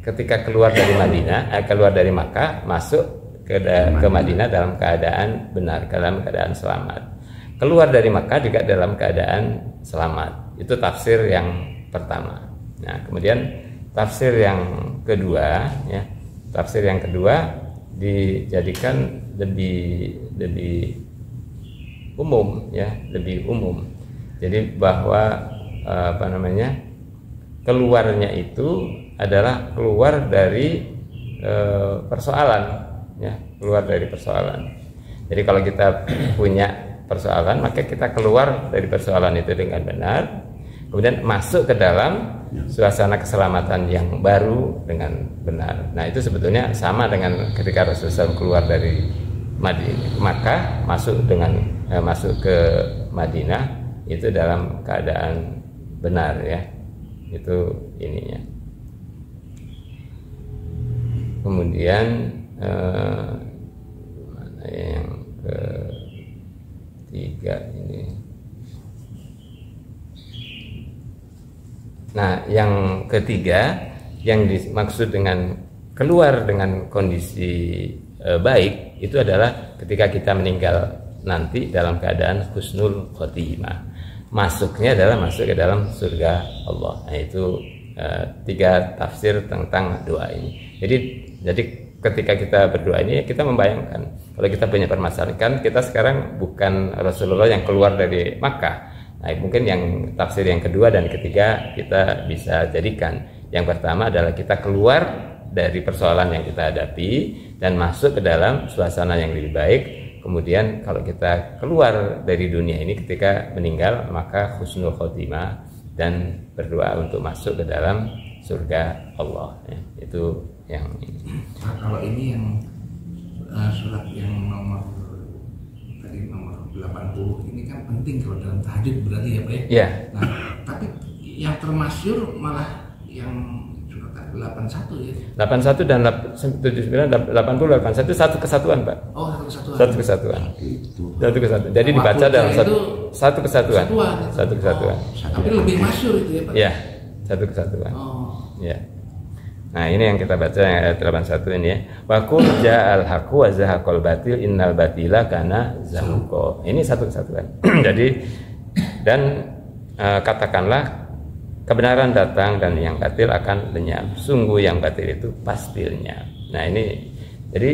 ketika keluar dari Madinah, keluar dari Makkah, masuk ke Madinah dalam keadaan benar, dalam keadaan selamat. Keluar dari Makkah juga dalam keadaan selamat. Itu tafsir yang pertama. Nah, kemudian tafsir yang kedua, ya, tafsir yang kedua dijadikan lebih umum, ya, lebih umum. Jadi bahwa keluarnya itu adalah keluar dari persoalan, ya, keluar dari persoalan. Jadi kalau kita punya persoalan, maka kita keluar dari persoalan itu dengan benar, kemudian masuk ke dalam suasana keselamatan yang baru dengan benar. Nah, itu sebetulnya sama dengan ketika Rasulullah SAW keluar dari Makkah, masuk ke Madinah itu dalam keadaan benar, ya. Itu ininya. Kemudian mana yang ketiga ini. Nah, yang ketiga yang dimaksud dengan keluar dengan kondisi baik itu adalah ketika kita meninggal nanti dalam keadaan husnul khotimah. Masuknya adalah masuk ke dalam surga Allah. Nah, itu tiga tafsir tentang doa ini. Jadi ketika kita berdoa ini, kita membayangkan kalau kita punya permasalahan, kan kita sekarang bukan Rasulullah yang keluar dari Makkah. Nah, mungkin yang tafsir yang kedua dan ketiga kita bisa jadikan. Yang pertama adalah kita keluar dari persoalan yang kita hadapi dan masuk ke dalam suasana yang lebih baik. Kemudian kalau kita keluar dari dunia ini ketika meninggal, maka husnul khotimah dan berdoa untuk masuk ke dalam surga Allah, ya. Itu yang ini. Nah, kalau ini yang surat yang nomor 80 ini kan penting kalau dalam tahajud berarti, ya, Pak? Ya. Nah, tapi yang termasyhur malah yang 81, ya. 81 dan 79, 80, 81 satu kesatuan, Pak. Oh, satu kesatuan. Satu kesatuan. Satu kesatuan. Jadi dibaca dalam satu kesatuan. Satu kesatuan. Tapi lebih masyhur itu, ya, Pak. Ya, satu kesatuan. Oh. Ya. Nah, ini yang kita baca yang ayat 81 ini, ya. Wa qul ja'al haqqu wa zahaqal batil innal batila kana zahuqa. Ini satu kesatuan. Jadi dan katakanlah kebenaran datang dan yang batil akan lenyap. Sungguh yang batil itu pasti lenyap. Nah, ini jadi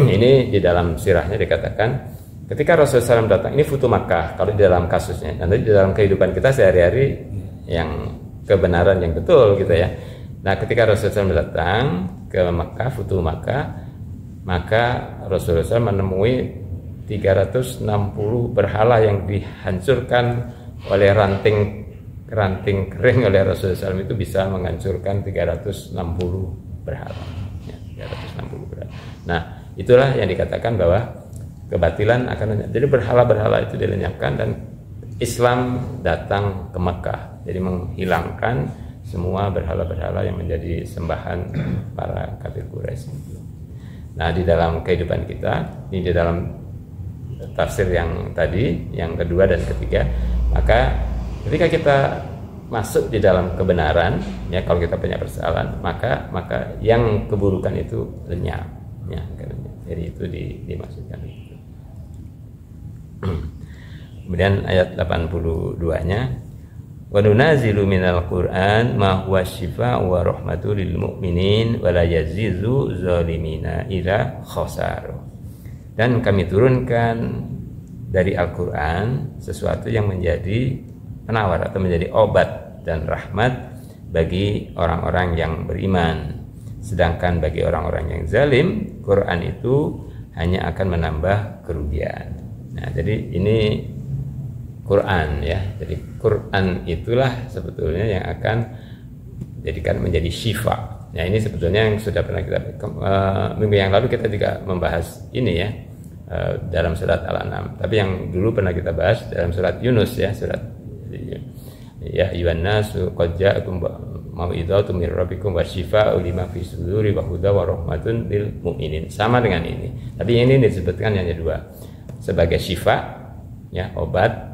ini di dalam sirahnya dikatakan ketika Rasulullah SAW datang, ini Futu Makkah kalau di dalam kasusnya. Nanti di dalam kehidupan kita sehari-hari yang kebenaran yang betul gitu, ya. Nah, ketika Rasulullah SAW datang ke Makkah, Futu Makkah, maka Rasulullah SAW menemui 360 berhala yang dihancurkan oleh ranting kering oleh Rasulullah SAW. Itu bisa menghancurkan 360 berhala, ya, 360 berhala. Nah, itulah yang dikatakan bahwa kebatilan akan lenyap. Jadi berhala-berhala itu dilenyapkan dan Islam datang ke Makkah. Jadi menghilangkan semua berhala-berhala yang menjadi sembahan para kafir Quraisy. Nah, di dalam kehidupan kita, ini di dalam tafsir yang tadi, yang kedua dan ketiga, maka ketika kita masuk di dalam kebenaran, ya, kalau kita punya persoalan, maka yang keburukan itu lenyap, ya. Jadi itu dimaksudkan itu. Kemudian ayat 82-nya, wa nunazilu minal Qur'an ma huwa syifaa'un wa rahmatul lil mu'minin wa la yazizu zalimina ila khasar. Dan kami turunkan dari Al-Qur'an sesuatu yang menjadi penawar atau menjadi obat dan rahmat bagi orang-orang yang beriman. Sedangkan bagi orang-orang yang zalim, Quran itu hanya akan menambah kerugian. Nah, jadi ini Quran, ya. Jadi Quran itulah sebetulnya yang akan jadikan menjadi syifa. Nah, ini sebetulnya yang sudah pernah kita minggu yang lalu kita juga membahas ini, ya, dalam surat Al-An'am. Tapi yang dulu pernah kita bahas dalam surat Yunus, ya, surat ya ayyuhan nasu qad ja'akum mau'izatun mir rabbikum wasyifaa'un lima fis suduri wa huda wa rahmatun lil mu'minin. Sama dengan ini. Tapi ini disebutkan hanya dua. Sebagai syifa, ya, obat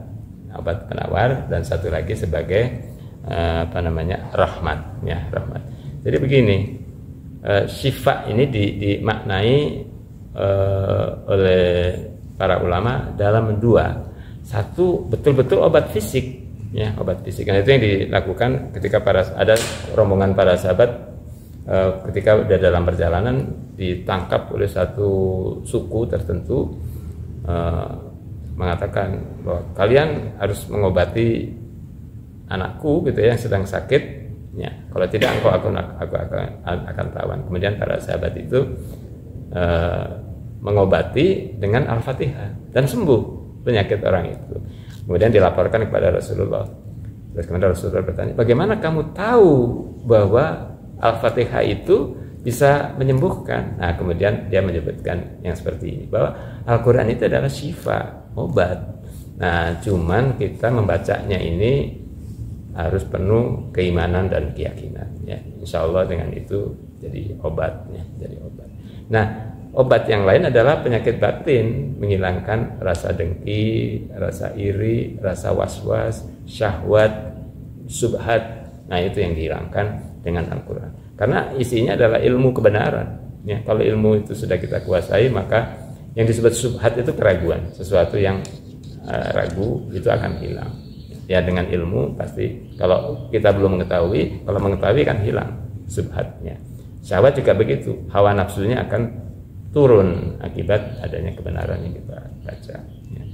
penawar, dan satu lagi sebagai rahmat, ya, rahmat. Jadi begini, syifa ini dimaknai oleh para ulama dalam dua. Satu, betul-betul obat fisik, ya, obat fisik. Nah, itu yang dilakukan ketika ada rombongan para sahabat ketika udah dalam perjalanan ditangkap oleh satu suku tertentu, mengatakan bahwa kalian harus mengobati anakku gitu ya, yang sedang sakit ya, kalau tidak aku akan tawan. Kemudian para sahabat itu mengobati dengan Al-Fatihah dan sembuh penyakit orang itu. Kemudian dilaporkan kepada Rasulullah. Terus kemudian Rasulullah bertanya, bagaimana kamu tahu bahwa Al-Fatihah itu bisa menyembuhkan? Nah, kemudian dia menyebutkan yang seperti ini, bahwa Al-Quran itu adalah syifa, obat. Nah, cuman kita membacanya ini harus penuh keimanan dan keyakinan ya. Insya Allah dengan itu jadi obat ya, jadi obat. Nah, obat yang lain adalah penyakit batin, menghilangkan rasa dengki, rasa iri, rasa was-was, syahwat, subhat. Nah, itu yang dihilangkan dengan Al-Quran, karena isinya adalah ilmu kebenaran ya. Kalau ilmu itu sudah kita kuasai, maka yang disebut subhat itu keraguan, sesuatu yang ragu itu akan hilang ya. Dengan ilmu pasti, kalau kita belum mengetahui, kalau mengetahui kan hilang subhatnya. Syahwat juga begitu, hawa nafsunya akan turun akibat adanya kebenaran yang kita baca ya.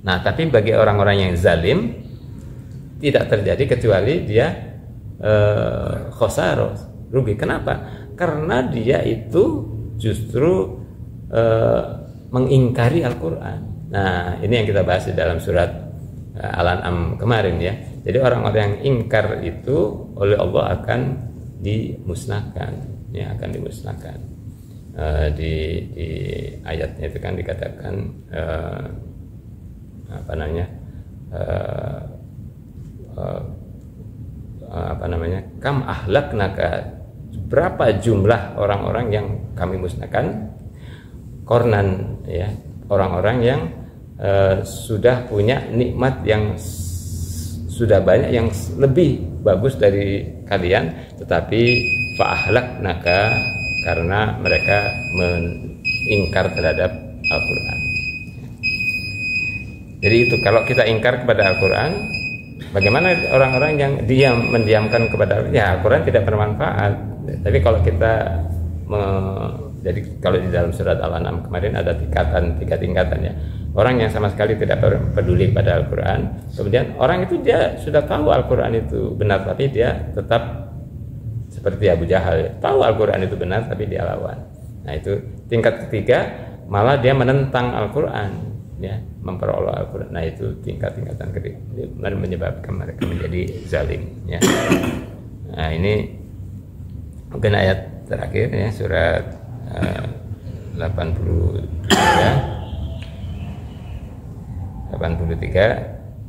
Nah, tapi bagi orang-orang yang zalim tidak terjadi kecuali dia khosaro, rugi. Kenapa? Karena dia itu justru mengingkari Al-Quran. Nah, ini yang kita bahas di dalam surat Al-An'am kemarin ya. Jadi orang-orang yang ingkar itu oleh Allah akan dimusnahkan ya, akan dimusnahkan. Di ayatnya itu kan dikatakan kam ahlaknaka, berapa jumlah orang-orang yang kami musnahkan, kornan ya, orang-orang yang sudah punya nikmat yang sudah banyak, yang lebih bagus dari kalian, tetapi fa'ahlaknaka, karena mereka mengingkar terhadap Al-Quran. Jadi itu, kalau kita ingkar kepada Al-Quran, bagaimana orang-orang yang mendiamkan kepada Al-Quran tidak bermanfaat. Tapi kalau kita jadi kalau di dalam surat Al-An'am kemarin ada tiga tingkatan ya. Orang yang sama sekali tidak peduli pada Al-Quran, kemudian orang itu dia sudah tahu Al-Quran itu benar, tapi dia tetap seperti Abu Jahal, tahu Al-Quran itu benar tapi dia lawan. Nah, itu tingkat ketiga, malah dia menentang Al-Quran ya, memperoleh Al-Quran. Nah, itu tingkatan ketiga, menyebabkan mereka menjadi zalim ya. Nah, ini mungkin ayat terakhir ya, surat 83,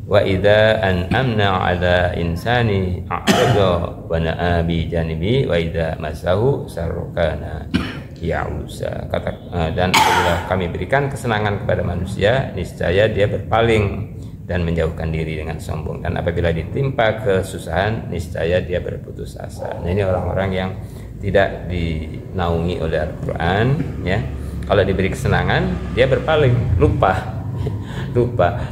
wa idza an'amna 'ala insani a'rada wa na'a bi janibi wa idza masahu sarrokana ya'usa. Dan apabila kami berikan kesenangan kepada manusia, niscaya dia berpaling dan menjauhkan diri dengan sombong, dan apabila ditimpa kesusahan, niscaya dia berputus asa. Nah, ini orang-orang yang tidak dinaungi oleh Al-Quran ya. Kalau diberi kesenangan, dia berpaling, lupa.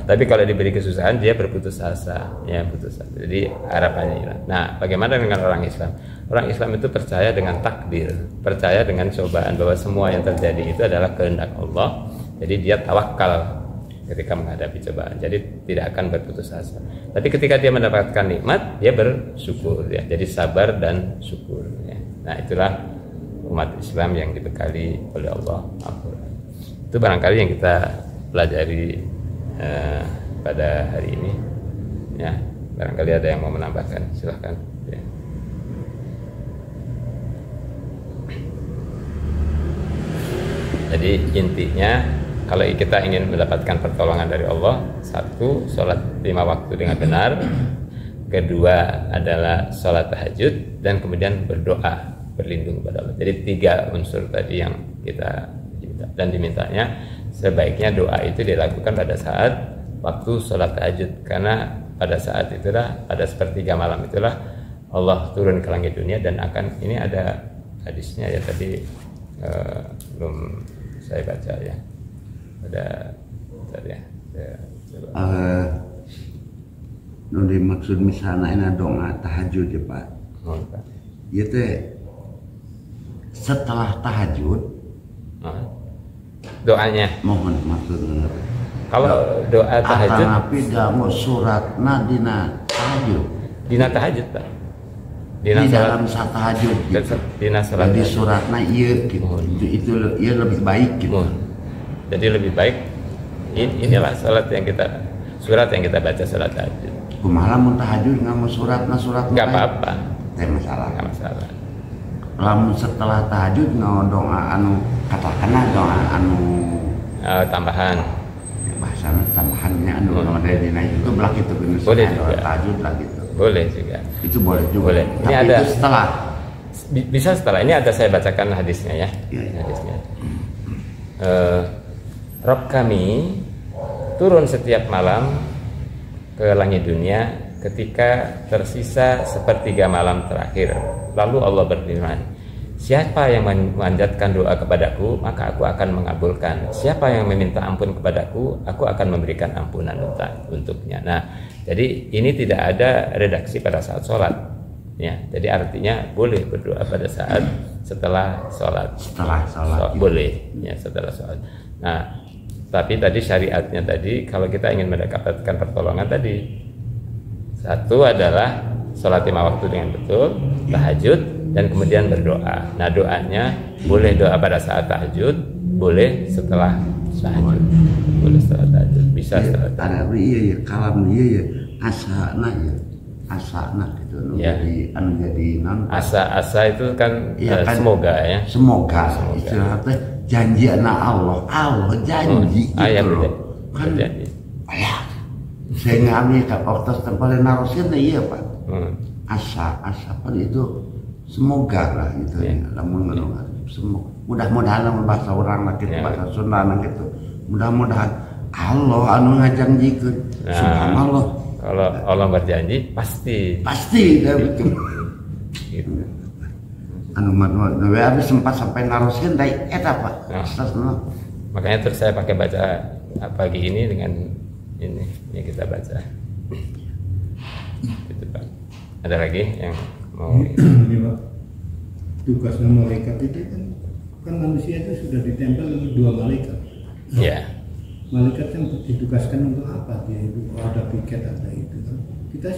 Tapi kalau diberi kesusahan, dia berputus asa ya, putus asa. Jadi harapannya hilang. Nah, bagaimana dengan orang Islam? Orang Islam itu percaya dengan takdir, percaya dengan cobaan, bahwa semua yang terjadi itu adalah kehendak Allah. Jadi dia tawakal ketika menghadapi cobaan, jadi tidak akan berputus asa. Tapi ketika dia mendapatkan nikmat, dia bersyukur ya, jadi sabar dan syukur ya. Nah, itulah umat Islam yang dibekali oleh Allah Al-Quran. Itu barangkali yang kita pelajari pada hari ini ya. Barangkali ada yang mau menambahkan, silahkan ya. Jadi intinya, kalau kita ingin mendapatkan pertolongan dari Allah, satu, sholat 5 waktu dengan benar, kedua adalah sholat tahajud, dan kemudian berdoa, berlindung kepada Allah. Jadi 3 unsur tadi yang kita minta, dan dimintanya sebaiknya doa itu dilakukan pada saat waktu sholat tahajud, karena pada saat itulah, pada sepertiga malam itulah Allah turun ke langit dunia, dan akan, ini ada hadisnya ya, tadi belum saya baca ya, ada ya, nu dimaksud misalnya ini doa tahajud ya Pak. Ieu teh setelah tahajud doanya mohon maksudnya. Kalau doa tahajud tapi damu suratna dina tahajud. Dina tahajud Pak. Di dalam saat tahajud gitu. Dina salat. Jadi suratna ieu gitu. Itu ieu lebih baik gitu. Jadi lebih baik inilah surat yang kita baca salat tahajud. Kumaha mun tahajud ngamu suratna enggak apa-apa. Teh masalah. Enggak masalah. Lamun setelah tahajud ngamu doa anu katakanlah doa anu tambahan. Bahasana tambahannya anu ada dina itu belah kitu geus. Boleh juga. Tahajud lah gitu. Boleh juga. Itu boleh juga. Boleh. Ini tapi ada itu setelah. Bisa setelah. Ini ada saya bacakan hadisnya ya. Hadisnya. Rob kami turun setiap malam ke langit dunia ketika tersisa sepertiga malam terakhir. Lalu Allah berfirman, siapa yang memanjatkan doa kepadaku, maka aku akan mengabulkan. Siapa yang meminta ampun kepadaku, aku akan memberikan ampunan untuknya. Nah, jadi ini tidak ada redaksi pada saat sholat. Ya, jadi artinya boleh berdoa pada saat setelah sholat. Setelah sholat. Boleh, ya setelah sholat. Nah, tapi tadi syariatnya tadi, kalau kita ingin mendapatkan pertolongan tadi, satu adalah sholat 5 waktu dengan betul, tahajud, dan kemudian berdoa. Nah, doanya boleh doa pada saat tahajud, boleh setelah tahajud, boleh setelah tahajud, bisa setelah tahajud. Iya ya, kalam iya ya, asana gitu, ya. jadi non. Asa itu kan, ya, kan semoga ya. Semoga. Istilahnya janji anak Allah janji. Gitu loh. Kan janji. Ayah, saya ngambil ke waktu tempatnya narusin iya Pak. Asa kan itu semoga lah gitu ya. Namun mudah-mudahan bahasa orang lagi bahasa Sunda gitu. Mudah-mudahan Allah anu ngajanjikeun. Subhanallah. Kalau Allah berjanji pasti dah betul. Gitu. Anu habis sempat sampai naruskeun da eta Pak. Makanya terus saya pakai baca pagi ini dengan ini yang kita baca. Gitu Pak. Ada lagi yang mau ini Pak, tugasnya malaikat itu kan manusia itu sudah ditempel dengan 2 malaikat. Ya. Malaikat yang ditugaskan untuk apa? Dia itu ada piket, ada itu kan. Kita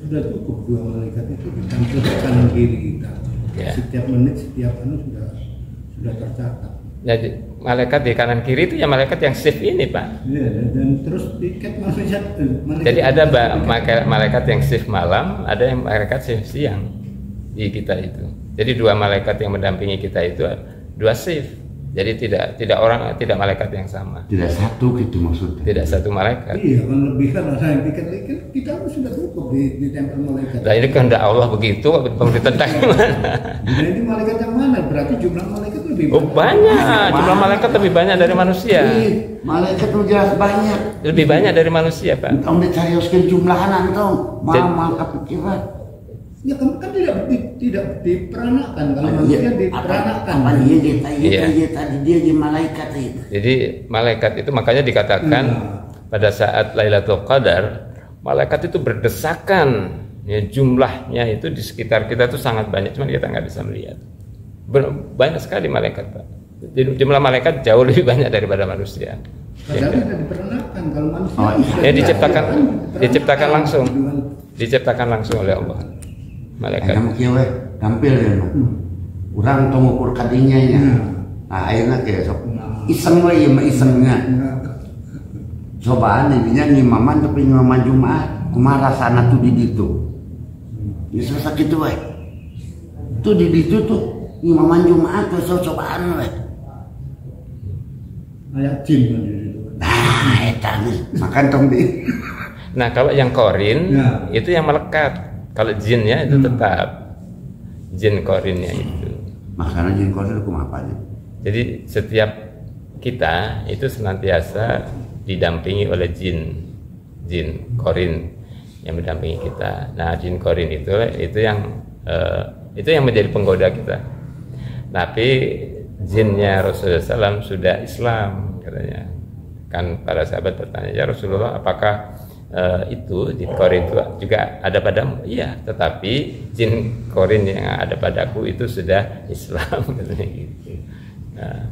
sudah cukup 2 malaikat itu ditempel di kanan kiri kita. Ya. Setiap menit, setiap sudah tercatat. Jadi malaikat di kanan kiri itu ya malaikat yang shift ini Pak. Iya, dan terus piket malaikat. Jadi ada malaikat yang shift malam, ada yang malaikat shift siang di kita itu. Jadi 2 malaikat yang mendampingi kita itu 2 shift. Jadi tidak malaikat yang sama. Tidak satu gitu maksudnya. Tidak satu malaikat. Iya, kan lebih kan orang yang piket kita sudah cukup di tempel malaikat. Nah, ini kehendak Allah begitu, mau ditentang gimana? Nah, ini malaikat yang mana? Berarti jumlah malaikat lebih banyak. Oh, banyak. Jumlah malaikat lebih banyak dari manusia. Malaikat itu jelas banyak. Lebih banyak dari manusia, Pak. Entong dicarioskeun jumlahan antong, mal kepikiran. Ya kan tidak diperanakan kalau manusia diperanakan. Apa dia tadi dia di malaikat itu. Jadi malaikat itu makanya dikatakan pada saat Lailatul Qadar, malaikat itu berdesakan. Ya, jumlahnya itu di sekitar kita itu sangat banyak, cuma kita nggak bisa melihat. Banyak sekali malaikat, Pak. Jadi jumlah malaikat jauh lebih banyak daripada manusia. Padahal tidak diperanakan kalau manusia. Ya diciptakan langsung oleh Allah. Malaikat. Kamu kieu tampil ya. Urang tong ukur kadinya nya. Nah, ayeuna ge sok iseng we ieu mah isengna. Cobaan dinya ngimaman tapi ngimaman Jumat, kumaha rasana tuh di ditu. Bisa sakitu we. Tuh di ditu tuh ngimaman Jumat tuh cobaan we. Aya jin kan di situ. Nah, eta makan tong di. Nah, kalau yang korin itu yang melekat. Kalau jinnya itu tetap jin korinnya itu. Maksudnya jin korin itu apa aja? Jadi setiap kita itu senantiasa didampingi oleh jin korin yang mendampingi kita. Nah, jin korin itu yang menjadi penggoda kita. Tapi jinnya Rasulullah SAW sudah Islam katanya. Kan para sahabat bertanya, ya Rasulullah, apakah itu di Korin itu juga ada padamu, iya, tetapi jin Korin yang ada padaku itu sudah Islam katanya gitu.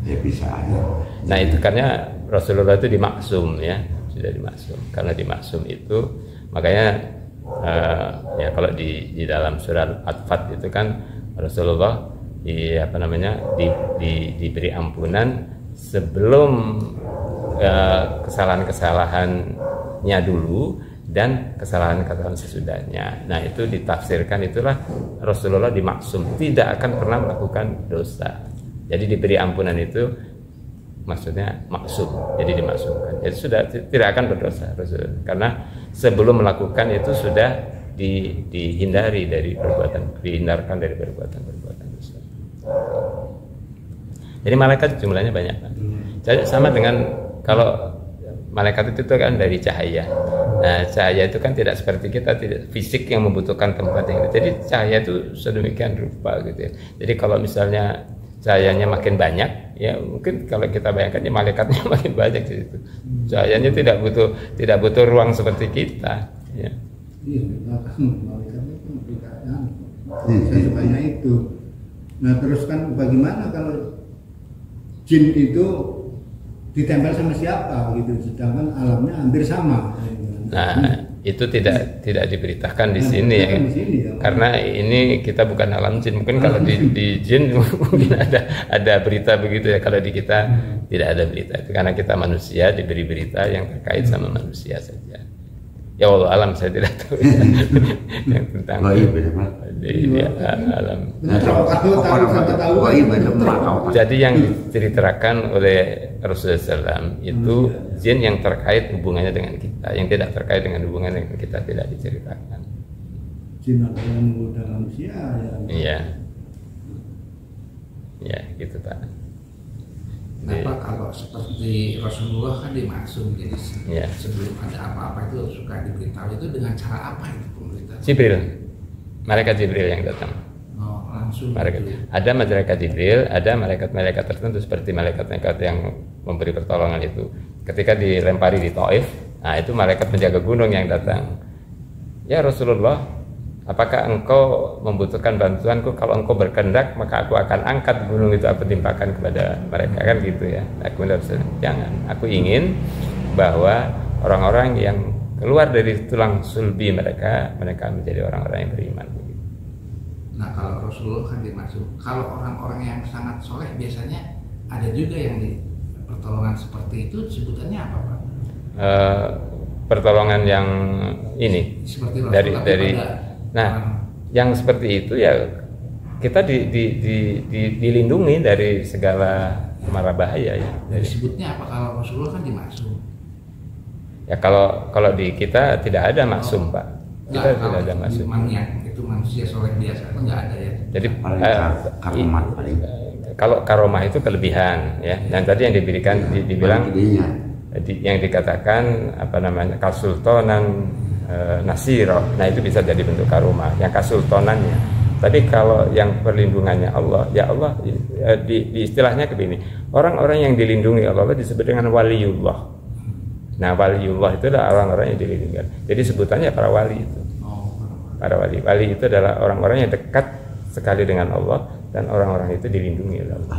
Ya bisa aja. Nah itu karena Rasulullah itu dimaksum ya, sudah dimaksum. Karena dimaksum itu makanya ya kalau di dalam surat At-Fat itu kan Rasulullah diberi ampunan sebelum kesalahan-kesalahannya dulu dan kesalahan-kesalahan sesudahnya. Nah itu ditafsirkan, itulah Rasulullah dimaksum, tidak akan pernah melakukan dosa. Jadi diberi ampunan itu maksudnya maksum, jadi dimaksumkan. Jadi sudah tidak akan berdosa Rasulullah, karena sebelum melakukan itu sudah dihindarkan dari perbuatan dosa. Jadi malaikat jumlahnya banyak kan? Jadi sama dengan kalau malaikat itu kan dari cahaya. Nah cahaya itu kan tidak seperti kita, tidak fisik yang membutuhkan tempat yang itu. Jadi cahaya itu sedemikian rupa gitu ya. Jadi kalau misalnya cahayanya makin banyak, ya mungkin kalau kita bayangkan ya malaikatnya makin banyak di situ. Cahayanya tidak butuh ruang seperti kita. Ya. Iya, malaikatnya itu memberikan sebanyak itu. Nah terus kan bagaimana kalau jin itu ditempel sama siapa gitu, sedangkan alamnya hampir sama. Nah itu tidak diberitakan di sini ya, karena ini kita bukan alam jin. Mungkin kalau di jin mungkin ada berita begitu ya, kalau di kita tidak ada berita itu, karena kita manusia diberi berita yang terkait sama manusia saja. Ya Allah alam, saya tidak tahu ya. Yang tentang alam. Jadi yang diceritakan oleh Rasulullah SAW itu jin yang terkait hubungannya dengan kita, yang tidak terkait dengan hubungan dengan kita tidak diceritakan. Jin yang menggoda manusia ya. Iya. Ya gitu Pak. Kenapa kalau seperti Rasulullah kan dimaksum, jadi sebelum ada apa-apa itu suka diberitahu, itu dengan cara apa itu pemberitahuan? Jibril, malaikat Jibril yang datang. Oh, langsung. Ada malaikat Jibril, ada malaikat-malaikat tertentu seperti malaikat-malaikat yang memberi pertolongan itu. Ketika dilempari di Taif, nah itu malaikat penjaga gunung yang datang. Ya Rasulullah, apakah engkau membutuhkan bantuanku? Kalau engkau berkehendak maka aku akan angkat gunung itu, aku timpakan kepada mereka, kan gitu ya. Aku jangan, aku ingin bahwa orang-orang yang keluar dari tulang sulbi mereka menjadi orang-orang yang beriman. Nah kalau Rasulullah kan dimaksud, kalau orang-orang yang sangat soleh biasanya ada juga yang di pertolongan seperti itu, sebutannya apa Pak? Pertolongan yang ini seperti dari nah, yang seperti itu ya kita dilindungi dari segala mara bahaya ya. Disebutnya apa kalau Rasulullah kan dimaksum? Ya kalau di kita tidak ada maksum Pak. Kita tidak ada maksum. Itu manusia soleh biasa itu nggak ada ya. Jadi karomah kalau karomah itu kelebihan ya. Dan tadi yang dibilang yang dikatakan apa namanya kasultanan nasiro, nah itu bisa jadi bentuk karomah yang kasultanannya. Tapi kalau yang perlindungannya Allah, ya Allah di istilahnya begini, orang-orang yang dilindungi Allah disebut dengan waliullah. Nah waliullah itu adalah orang-orang yang dilindungi. Jadi sebutannya para wali itu. Para wali itu adalah orang-orang yang dekat sekali dengan Allah dan orang-orang itu dilindungi oleh Allah.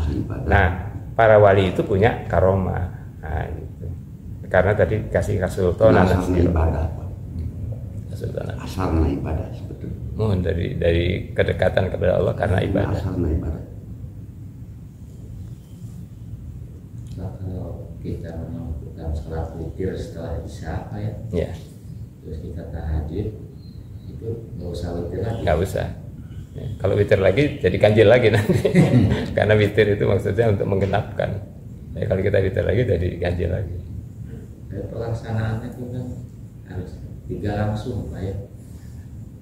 Nah para wali itu punya karomah, nah, gitu. Karena tadi kasih kasultanan ibadah. Asalnya ibadah sebetulnya. Dari kedekatan kepada Allah karena ibadah. Asalnya ibadah. Nah, kalau kita melakukan sholat witir setelah isya ya. Terus kita tahajud, itu nggak usah witir lagi. Nggak usah. Ya, kalau witir lagi jadi ganjil lagi nanti. Karena witir itu maksudnya untuk menggenapkan. Ya, kalau kita witir lagi jadi ganjil lagi. Dan pelaksanaannya itu kan harus 3 langsung Pak ya.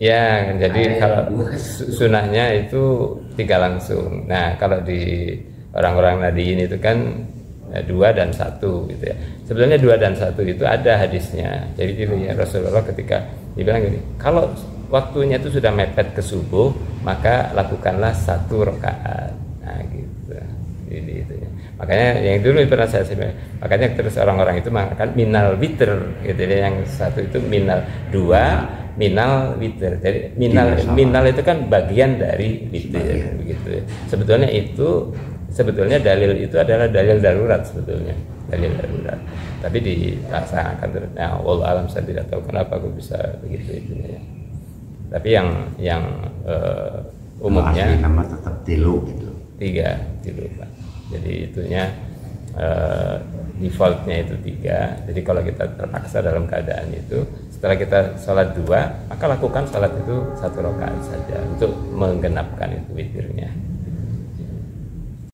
Ya, jadi kalau sunahnya itu 3 langsung. Nah, kalau di orang-orang nadiyin itu kan 2 dan 1 gitu ya. Sebenarnya 2 dan 1 itu ada hadisnya. Jadi gitu ya, Rasulullah ketika dibilang gini, kalau waktunya itu sudah mepet ke subuh, maka lakukanlah 1 rakaat. Nah, gitu. Ini itu. Makanya yang dulu pernah saya makanya terus orang-orang itu mengatakan minal witr gitu ya, yang satu itu minal, dua minal witr. Jadi minal itu kan bagian dari witr begitu. Sebetulnya dalil itu adalah dalil darurat sebetulnya. Dalil darurat. Tapi dilaksanakan terus. Nah, wallahu alam, saya tidak tahu kenapa aku bisa begitu itu ya. Tapi yang umumnya nama tetap tilu gitu. Tiga Pak. Jadi itunya defaultnya itu 3. Jadi kalau kita terpaksa dalam keadaan itu, setelah kita sholat 2, maka lakukan sholat itu 1 rakaat saja untuk menggenapkan itu witirnya.